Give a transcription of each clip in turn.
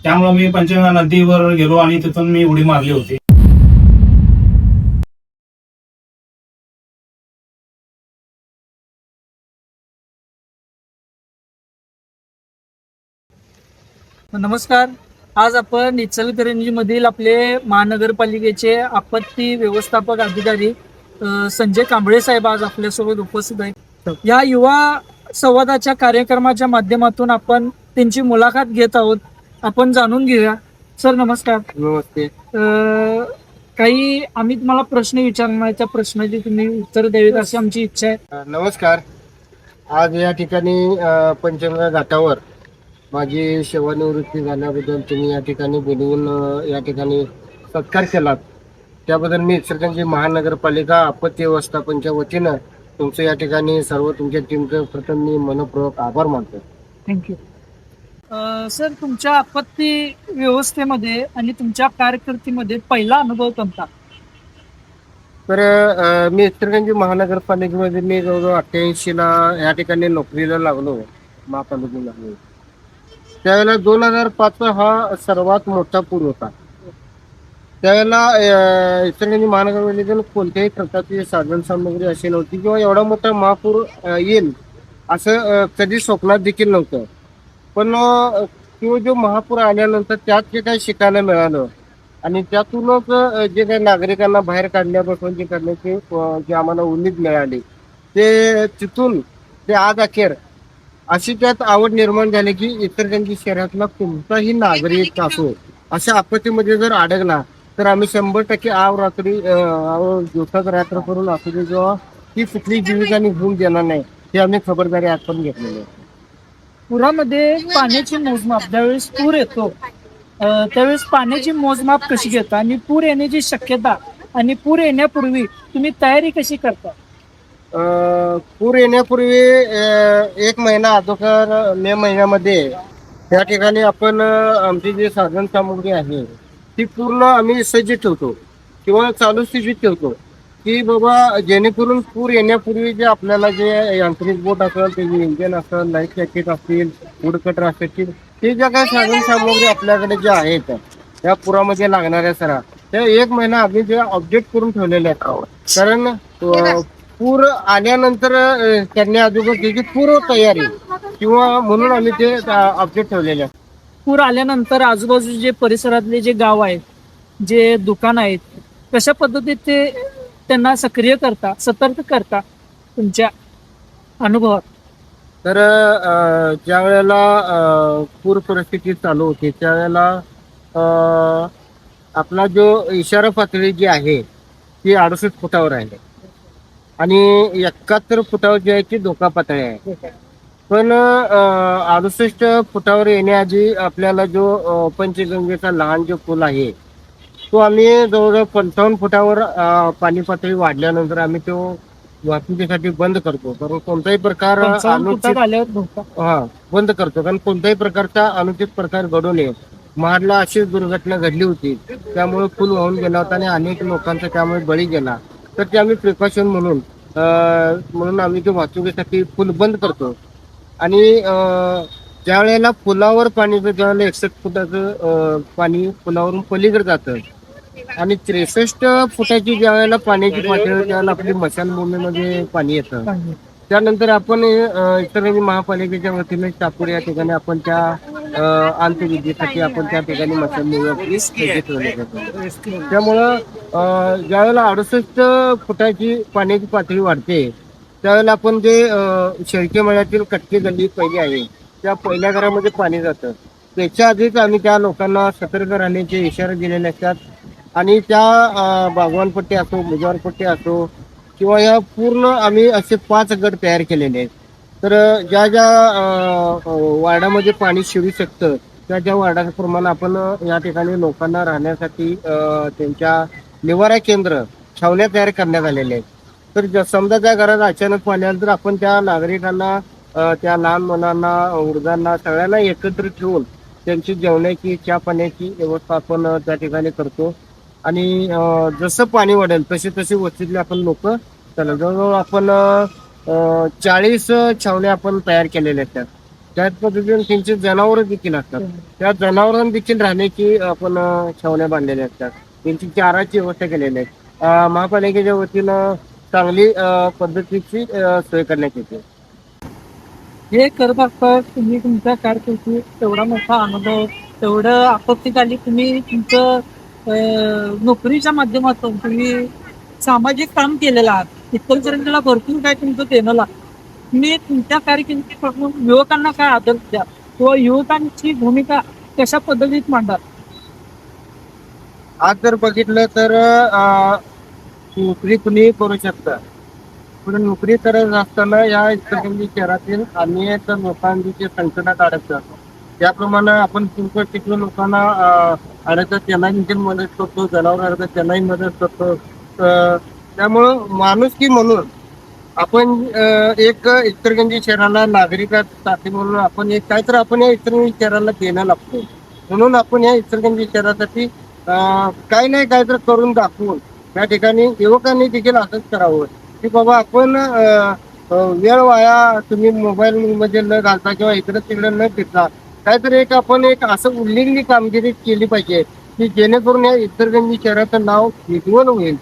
त्यामुळे मी पंचगंगा नदीवर गेलो आणि तिथून मी उडी मारली होती. नमस्कार. आज आपण इचलकरंजी मधील आपले महानगरपालिकेचे आपत्ती व्यवस्थापक अधिकारी संजय कांबळे साहेब आज आपल्यासोबत उपस्थित आहेत. या युवा संवादाच्या कार्यक्रमाच्या माध्यमातून आपण त्यांची मुलाखत घेत आहोत. आपण जाणून घेऊया. सर नमस्कार. नमस्ते. काही आम्ही तुम्हाला प्रश्न विचारणार, त्या प्रश्नाची तुम्ही उत्तर द्यावीत अशी आमची इच्छा आहे. नमस्कार. आज या ठिकाणी पंचगंगा घाटावर माझी सेवानिवृत्ती झाल्याबद्दल तुम्ही या ठिकाणी बोलवून या ठिकाणी सत्कार केलात त्याबद्दल मी इचलकरंजी महानगरपालिका आपत्ती व्यवस्थापनच्या वतीनं तुमचं या ठिकाणी सर्व तुमच्या टीमचं प्रथम मी मनपूर्वक आभार मानतो. थँक्यू. सर तुमच्या आपत्ती व्यवस्थेमध्ये आणि तुमच्या कारकिर्दीमध्ये पहिला अनुभव कोणता? तर मी इचलकरंजी महानगरपालिकेमध्ये मी जवळजवळ 88ला या ठिकाणी नोकरीला लागलो, महापालिकेला लागलो. त्यावेळेला 2005 हा सर्वात मोठा पूर होता. त्यावेळेला इचलकरंजी महानगरपालिकेला कोणत्याही प्रकारची साधन सामग्री अशी नव्हती किंवा एवढा मोठा महापूर येईल असं कधी स्वप्नात देखील नव्हतं. पण तो जो महापूर आल्यानंतर त्यात जे काही शिकायला मिळालं आणि त्यातूनच जे काही नागरिकांना बाहेर काढण्यापासून जे करण्याचे जे आम्हाला उमेद मिळाली ते तिथून ते आज अखेर अशी त्यात आवड निर्माण झाली की इचलकरंजी शहरातला कोणताही नागरिक असो अशा आपत्तीमध्ये जर अडकला तर आम्ही 100% रात्री दिवसात रात्र करून असू दे किंवा ती कुठली जीविका निघून देणार नाही हे आम्ही खबरदारी आज पण घेतलेली आहे. पुरामध्ये पाण्याची मोजमाप ज्यावेळेस पूर येतो त्यावेळेस पाण्याची मोजमाप कशी घेता आणि पूर येण्याची शक्यता आणि पूर येण्यापूर्वी तुम्ही तयारी कशी करता? पूर येण्यापूर्वी 1 महिना अगोदर मे महिन्यामध्ये त्या ठिकाणी आपण आमची जी साधन सामुग्री आहे ती पूर्ण आम्ही सज्ज ठेवतो किंवा चालू स्थितीत ठेवतो की बाबा जेणेकरून पूर येण्यापूर्वी जे आपल्याला जे यांत्रिक बोट असेल त्याचे इंजिन असेल लाईफ जॅकेट असतील वूड कटर असतील ते ज्या काही साधन सामुग्री आपल्याकडे ज्या आहेत त्या पुरामध्ये लागणाऱ्या सरा त्या 1 महिना आम्ही जे अपडेट करून ठेवलेले आहेत. कारण पूर आल्यानंतर त्यांनी अगोदर त्याची पूर्व तयारी किंवा म्हणून आम्ही ते अपडेट ठेवलेले आहेत. पूर आल्यानंतर आजूबाजू जे परिसरातले जे गाव आहेत, जे दुकान आहेत, कशा पद्धतीत ते त्यांना सक्रिय करता, सतर्क करता तुमच्या अनुभवात? तर ज्या वेळेला पूर परिस्थिती चालू होती त्यावेळेला आपला जो इशारा पातळी जी आहे ती 68 फुटावर आहे आणि 71 फुटावर जी आहे ती धोका पातळी आहे. पण 68 फुटावर येण्याआधी आपल्याला जो पंचगंगेचा लहान जो पूल आहे तो आम्ही जवळजवळ 55 फुटावर पाणी पातळी वाढल्यानंतर आम्ही तो वाहतुकीसाठी बंद करतो. कारण कोणताही प्रकार बंद करतो कारण कोणत्याही प्रकारचा अनुचित प्रकार घडू नये. महाडला अशीच दुर्घटना घडली होती त्यामुळे पूल वाहून गेला होता आणि अनेक लोकांचा त्यामुळे बळी गेला. तर ते आम्ही प्रिकॉशन म्हणून आम्ही ते वाहतुकीसाठी पूल बंद करतो. आणि ज्या वेळेला पुलावर पाणी ज्यावेळेला 61 फुटाचं पाणी पुलावरून पलीकडे जातं आणि 63 फुटाची ज्या वेळेला पाण्याची पातळी त्यावेळेला आपली मशानभूमीमध्ये पाणी येतं. त्यानंतर आपण इचलकरंजी महापालिकेच्या वतीने चापूर या ठिकाणी आपण त्या अंत्यविधीसाठी आपण त्या ठिकाणी मशानभूमी ठेवले जातो. त्यामुळं ज्यावेळेला 68 फुटाची पाण्याची पातळी वाढते त्यावेळेला आपण जे शेळके मळ्यातील कटकी गल्ली पहिली आहे त्या पहिल्या घरामध्ये पाणी जातं. त्याच्या आधीच आम्ही त्या लोकांना सतर्क राहण्याचे इशारे दिलेले असतात आणि त्या बागवानपट्टी असो मुजवारपट्टी असो किंवा या पूर्ण आम्ही असे 5 गट तयार केलेले आहेत. तर ज्या ज्या वार्डामध्ये पाणी शिरू शकतं त्या वार्डाप्रमाणे आपण या ठिकाणी लोकांना राहण्यासाठी त्यांच्या निवारा केंद्र छावण्या तयार करण्यात आलेल्या आहेत. तर समजा त्या घरात अचानक पाणी आलं तर आपण त्या नागरिकांना त्या लहान मुलांना वृद्धांना सगळ्यांना एकत्र ठेवून त्यांची जेवणाची चहा पाण्याची व्यवस्था आपण त्या ठिकाणी करतो. आणि जसं पाणी वाढेल तसे तसे वस्तीतले आपण लोक जवळजवळ आपण 40 छावण्या आपण तयार केलेल्या आहेत. त्याच पद्धतीने त्यांची जनावर देखील असतात. त्या जनावरांना देखील राहण्याची आपण छावण्या बांधलेल्या असतात. त्यांची चाराची व्यवस्था केलेली आहे. महापालिकेच्या वतीनं चांगली पद्धतीची सोय करण्यात येते. हे करत असता तुम्ही तुमच्या कारकिर्दीत तेवढा मोठा अनुभव, तेवढं आपत्तीकाली तुम्ही तुमचं नोकरीच्या माध्यमातून तुम्ही सामाजिक काम केलेलं आहात. इतरजणांना भरपूर काय तुमचं देणं लागतं. तुम्ही तुमच्या कारकिर्दीपासून युवकांना काय आदर्श द्या किंवा युवकांची भूमिका कशा पद्धतीत मांडा? आज जर बघितलं तर नोकरी कुणी करू शकतं, पण नोकरी करत असताना या इचलकरंजी शहरातील अनेक लोकांची जे संकटात अडकतात, त्याप्रमाणे आपण तिकडे लोकांना अडकतात त्यांनाही देखील मदत करतो, जनावर अडकतात त्यांनाही मदत करतो. त्यामुळं माणुसकी म्हणून आपण एक इचलकरंजी शहराला नागरिकासाठी म्हणून आपण एक काहीतरी आपण या इचलकरंजी शहराला देणं लागतो. म्हणून आपण या इचलकरंजी शहरासाठी काही नाही काहीतरी करून दाखवून त्या ठिकाणी युवकांनी देखील असंच करावं की बाबा आपण वेळ वाया तुम्ही मोबाईल मध्ये न घालता किंवा इकडे तिकडे न फिरता काहीतरी एक आपण एक असं उल्लेखनीय कामगिरी केली पाहिजे की जेणेकरून या इचलकरंजी शहराचं नाव उज्ज्वल होईल.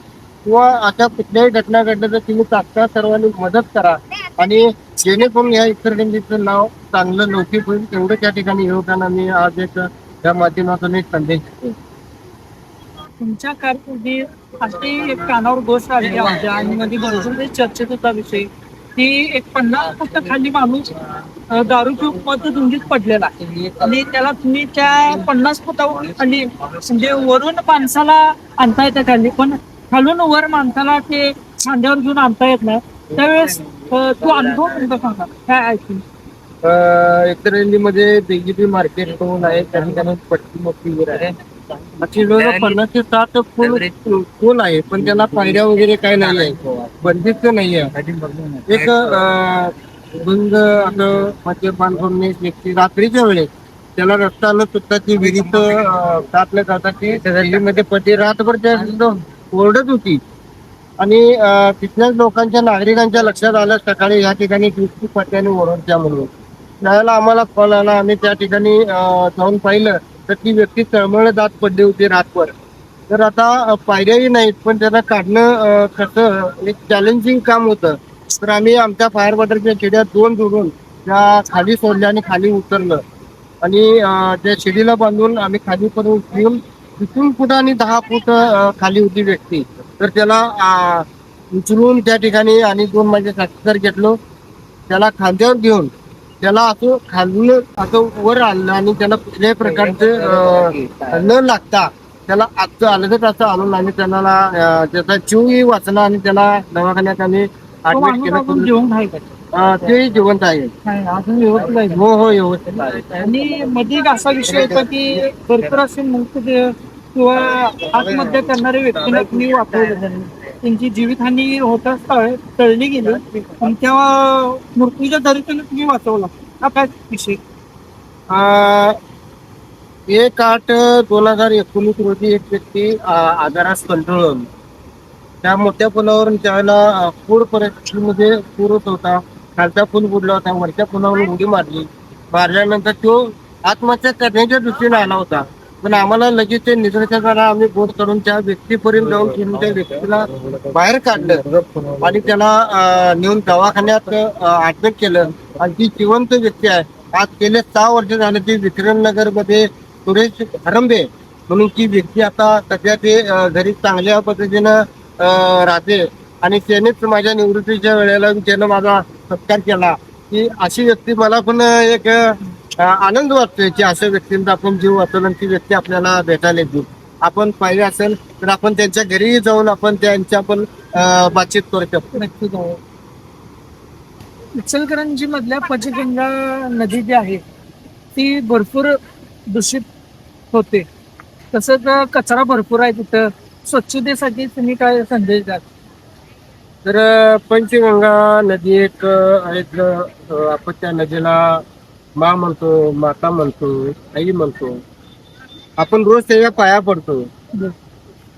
किंवा अशा कुठल्याही घटना घडल्या तर तुम्ही तात्काळ सर्वांनी मदत करा आणि जेणेकरून या इचलकरंजीचं नाव चांगलं लौकिक होईल. तेवढं त्या ठिकाणी युवकांना मी आज एक त्या माध्यमातून एक संदेश देतो. तुमच्या कारकिर्दीत अशी एक कानावर गोष्ट आली आमच्या आणि मध्ये भरपूर चर्चेत होता विषय की एक 50 फूट खाली माणूस दारू पिऊन मध्यधुंदीत पडलेला आहे आणि त्याला तुम्ही त्या 50 फुटावर खाली म्हणजे वरून माणसाला आणता येतं खाली, पण खालून वर माणसाला ते खांद्यावर घेऊन आणता येत नाही. त्यावेळेस तो अनुभव तुमचा सांगा काय ऐकून. इचलकरंजीमध्ये बीजेपी मार्केट होऊन आहे, त्या ठिकाणी पट्टी मोठी वर आहे. अशी जवळजवळ 50 ते 60 पूल आहे, पण त्याला पायऱ्या वगैरे काय नाही आहे, बंदिस्त नाही आहे. एक बंद असं मद्यपान करून एक व्यक्ती रात्रीच्या वेळेस त्याला रस्ता न चुकता ती विहिरीत टाकलं जातात ती विहिरीमध्ये पती रातभर त्या ओरडत होती आणि तिथल्याच लोकांच्या नागरिकांच्या लक्षात आलं सकाळी या ठिकाणी व्यक्ती पत्त्याने ओरडत्या म्हणून. त्यावेळेला आम्हाला कॉल आला, आम्ही त्या ठिकाणी जाऊन पाहिलं तर ती व्यक्ती तळमळ जात पडली होती रातभर. तर आता पायऱ्याही नाहीत, पण त्याला काढणं कसं एक चॅलेंजिंग काम होतं. तर आम्ही आमच्या फायर वॉटरच्या शिड्या 2 जोडून त्या खाली सोडल्या आणि खाली उतरलं आणि त्या शिडीला बांधून आम्ही खाली पर्यंत घेऊन तिथून पुढे आणि 10 फूट खाली होती व्यक्ती. तर त्याला उचलून त्या ठिकाणी आणि 2 माझे साथीदार घेतलो, त्याला खांद्यावर घेऊन त्याला असं खालून असं वर आणलं आणि त्याला कुठल्याही प्रकारचं न लागता त्याला आजचं आलं तर असं आणून आम्ही त्याला त्याचा जीवही वाचला आणि त्याला दवाखान्यात आम्ही ऍडमिट केलं. जेवण आहे का ते जिवंत आहे. अजून व्यवस्थित आहे? हो हो व्यवस्थित आहे. आणि मध्ये एक असा विषय होता की भरपूर असे मुक्त किंवा आत्महत्या करणाऱ्या व्यक्तीला तुम्ही वापरलं त्यांनी त्यांची जीवितहानी होताच टळली गेली आणि तेव्हा मृत्यूच्या धर्तीने तुम्ही वाचवला. हा काय विषय? 1/8/2019 रोजी एक व्यक्ती आजारास कंटाळून त्या मोठ्या पुलावरून त्यावेळेला पूर परिस्थितीमध्ये पूर होत होता. खालचा पूल बुडला होता, वरच्या पुलावरून उडी मारल्यानंतर तो आत्महत्या करण्याच्या दृष्टीने आला होता. पण आम्हाला लगेच ते निदर्शनाला आम्ही बोट करून त्या व्यक्तीपर्यंत जाऊन त्या व्यक्तीला बाहेर काढलं आणि त्याला नेऊन दवाखान्यात ऍडमिट केलं आणि ती जिवंत व्यक्ती आहे. आज गेले 6 वर्ष झाले ती विक्रमनगर मध्ये सुरेश हरंबे म्हणून ती व्यक्ती आता सध्या ते घरी चांगल्या पद्धतीनं राहते आणि त्यानेच माझ्या निवृत्तीच्या वेळेला त्यानं माझा सत्कार केला. की अशी व्यक्ती मला पण एक आनंद वाटतोय की अशा व्यक्तींचा आपण जीव वाचवला आणि ती व्यक्ती आपल्याला भेटायला येते. आपण पाहिजे असेल तर आपण त्यांच्या घरी जाऊन आपण त्यांच्या आपण बातचीत करू शकतो. नक्की जाऊ. इचलकरंजी मधल्या पंचगंगा नदी जी आहे ती भरपूर दूषित होते, तसंच कचरा भरपूर आहे तिथं. स्वच्छतेसाठी तुम्ही काय संदेश द्याल? तर पंचगंगा नदी एक आपण त्या नदीला मा म्हणतो, माता म्हणतो, आई म्हणतो. आपण रोज त्याच्या पाया पडतो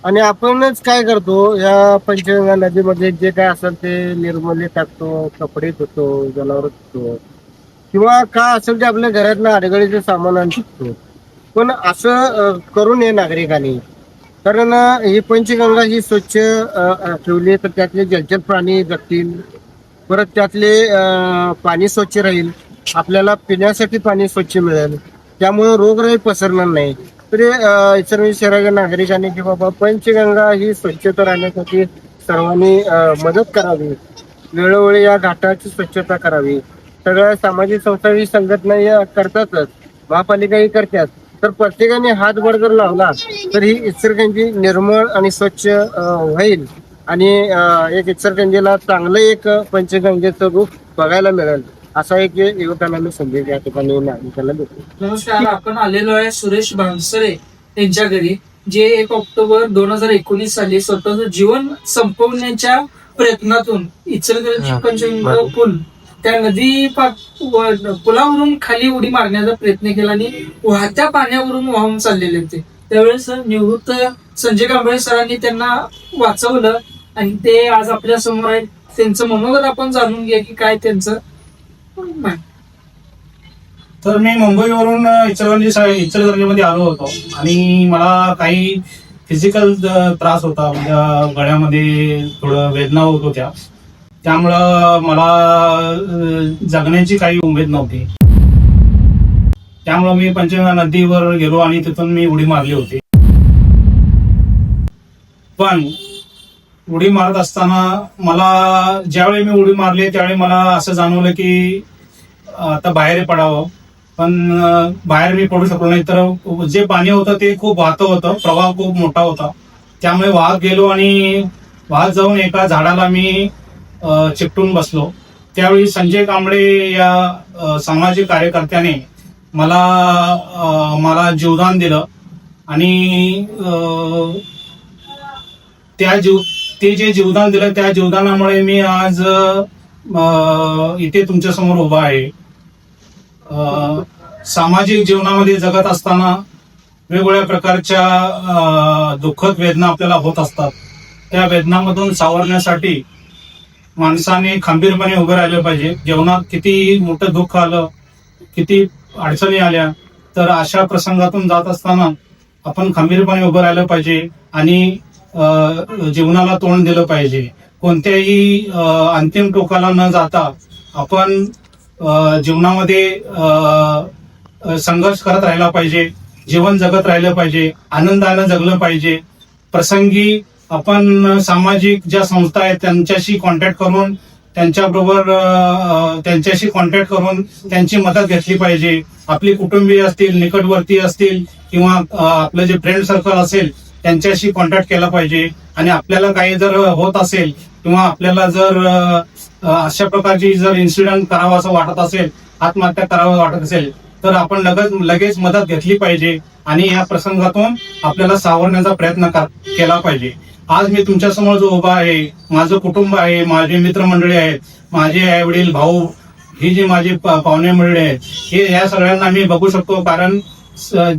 आणि आपणच काय करतो या पंचगंगा नदीमध्ये जे काय असेल ते निर्मली टाकतो, कपडे धुतो, जनावर धुतो. किंवा का असेल ते आपल्या घरातलं अडगळीचं सामान आणू शकतो. पण असं करू नये नागरिकांनी. कारण ही पंचगंगा ही स्वच्छ ठेवली तर त्यातले जलचर प्राणी जगतील. परत त्यातले पाणी स्वच्छ राहील. आपल्याला पिण्यासाठी पाणी स्वच्छ मिळेल. त्यामुळे रोगराई पसरणार नाही. तरी सर्व शहराच्या नागरिकांनी की बाबा पंचगंगा ही स्वच्छता राहण्यासाठी सर्वांनी मदत करावी. वेळोवेळी या घाटाची स्वच्छता करावी. सगळ्या सामाजिक संस्था ही संघटना या करतातच, महापालिकाही करतात. तर प्रत्येकाने हातभार जर लावला तर ही इचलकरंजी निर्मळ आणि स्वच्छ होईल आणि एक इचलकरंजीला चांगलं एक पंचगंगेचं रूप बघायला मिळेल असा एक युवकांना मी संदेश या ठिकाणी नागरिकांना देतो. नमस्कार, आपण आलेलो आहे सुरेश भांगसरे यांच्या घरी, जे 1 ऑक्टोबर 2019 साली स्वतःचं जीवन संपवण्याच्या प्रयत्नातून इचलकरंजी पंचगंगा पूल त्या नदी पुलावरून खाली उडी मारण्याचा प्रयत्न केला आणि वाहत्या पाण्यावरून वाहून चाललेले होते. त्यावेळेस निवृत्त संजय कांबळे सरांनी त्यांना वाचवलं आणि ते आज आपल्या समोर आहेत. त्यांचं मनोगत आपण जाणून घ्या की काय त्यांचं. तर मी मुंबईवरून इचलकरंजीमध्ये आलो होतो आणि मला काही फिजिकल त्रास होता. म्हणजे गळ्यामध्ये थोडं वेदना होत होत्या. त्यामुळं मला जगण्याची काही उमेद नव्हती. त्यामुळं मी पंचगंगा नदीवर गेलो आणि तिथून मी उडी मारली होती. पण उडी मारत असताना मला ज्यावेळी मी उडी मारली त्यावेळी मला असं जाणवलं की आता बाहेर पडावं. पण बाहेर मी पडू शकलो नाही. तर जे पाणी होतं ते खूप वाहतं होतं. प्रवाह खूप मोठा होता. त्यामुळे वाहत गेलो आणि वाहत जाऊन एका झाडाला मी चिकटून बसलो. त्यावेळी संजय कांबळे या सामाजिक कार्यकर्त्याने मला जीवदान दिलं आणि ते जे जीवदान दिलं त्या जीवदानामुळे मी आज इथे तुमच्या समोर उभा आहे. सामाजिक जीवनामध्ये जगत असताना वेगवेगळ्या प्रकारच्या दुःखद वेदना आपल्याला होत असतात. त्या वेदनामधून सावरण्यासाठी माणसाने खंबीरपणे उभे राहिले पाहिजे. जीवनात किती मोठं दुःख आलं, किती अडचणी आल्या, तर अशा प्रसंगातून जात असताना आपण खंबीरपणे उभं राहिलं पाहिजे आणि जीवनाला तोंड दिलं पाहिजे. कोणत्याही अंतिम टोकाला न जाता आपण जीवनामध्ये संघर्ष करत राहिला पाहिजे. जीवन जगत राहिलं पाहिजे. आनंदानं जगलं पाहिजे. प्रसंगी आपण सामाजिक ज्या संस्था आहेत त्यांच्याशी कॉन्टॅक्ट करून त्यांच्याशी कॉन्टॅक्ट करून त्यांची मदत घेतली पाहिजे. आपली कुटुंबीय असतील, निकटवर्ती असतील किंवा आपलं जे फ्रेंड सर्कल असेल त्यांच्याशी कॉन्टॅक्ट केला पाहिजे. आणि आपल्याला काही जर होत असेल किंवा आपल्याला जर अशा प्रकारची जर इन्सिडेंट करावा असं वाटत असेल, आत्महत्या करावं वाटत असेल, तर आपण लगेच मदत घेतली पाहिजे आणि या प्रसंगातून आपल्याला सावरण्याचा प्रयत्न केला पाहिजे. आज मी तुमच्या समोर जो उभा आहे, माझं कुटुंब आहे, माझे मित्रमंडळी आहेत, माझे आई वडील, भाऊ, ही जी माझी पाहुणे मंडळी आहेत, हे या सगळ्यांना मी बघू शकतो. कारण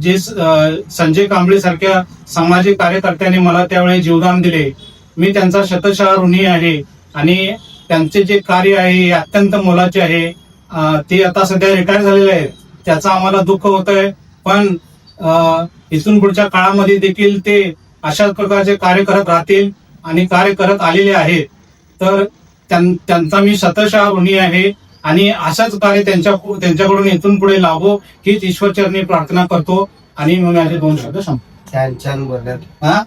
जे संजय कांबळे सारख्या सामाजिक कार्यकर्त्यांनी मला त्यावेळी जीवदान दिले, मी त्यांचा शतशः ऋणी आहे. आणि त्यांचे जे कार्य आहे हे अत्यंत मोलाचे आहे. ते आता सध्या रिटायर झालेले आहेत. त्याचं आम्हाला दुःख होतंय. पण इथून पुढच्या काळामध्ये देखील ते अशाच प्रकारचे कार्य करत राहतील आणि कार्य करत आलेले आहेत. तर त्यांचा मी शतशः ऋणी आहे आणि अशाच कार्य त्यांच्याकडून इथून पुढे लाभो हीच ईश्वरचरणी प्रार्थना करतो. आणि मी माझे 2 शब्द संपतो. छान बोलत. हा